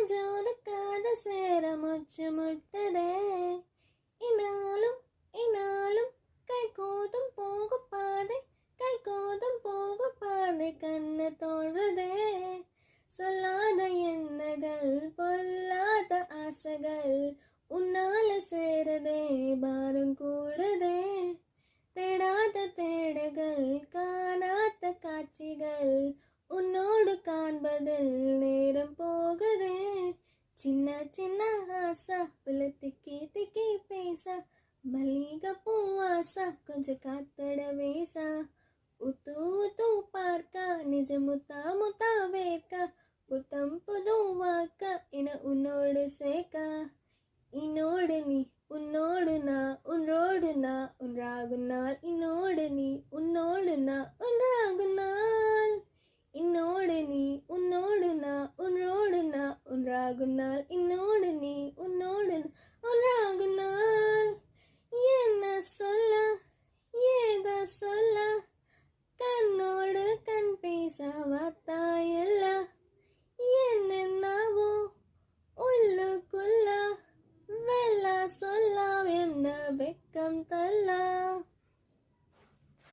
நெஞ்சோதுக்காத சேர மூச்சு முட்டதே. இனாலும் இனாலும் கைகோதும் போகும் பாதை, கைகோதும் போகும் பாதை கண்ணு தோன்றுதே. சொல்லாத எண்ணங்கள் பொல்லாத ஆசைகள் உன்னால சேருதே, பாரம் கூடுதே. தேடாத தேடுகள் காணாத காட்சிகள் உன்னோடு காண்பதில் நேரம் போகுதே. சின்ன சின்ன ஆசா புல திக்கி திக்கி பேசா, மல்லிகை பூவாசா கொஞ்சம் காத்தோட வேசா. உத்து உத்து பார்க்கா நிஜ முத்தா முத்தா வேர்க்கா, புத்தம் புது வாக்கா என உன்னோடு சேர்க்கா. இன்னோடு நீ உன்னோடு நான் உன்னோடு நான் ஒன்றாகும் நாள், இன்னோடு நீ உன்னோடு நான் ஒன்றாகும் நாள். இன்னோடு நீ உன்னோடு நான் உன்னோடு நான் ஒன்றாகும் நாள், இன்னோடு நீ உன்னோடு ஒன்றாகும் நாள். என்ன சொல்ல ஏத சொல்ல, கண்ணோடு கண் பேச வார்த்தாயல்ல. என்னென்னவோ உள்ளுக்குள்ள வெல்ல சொல்லாம் என்ன வெக்கம் தல்ல.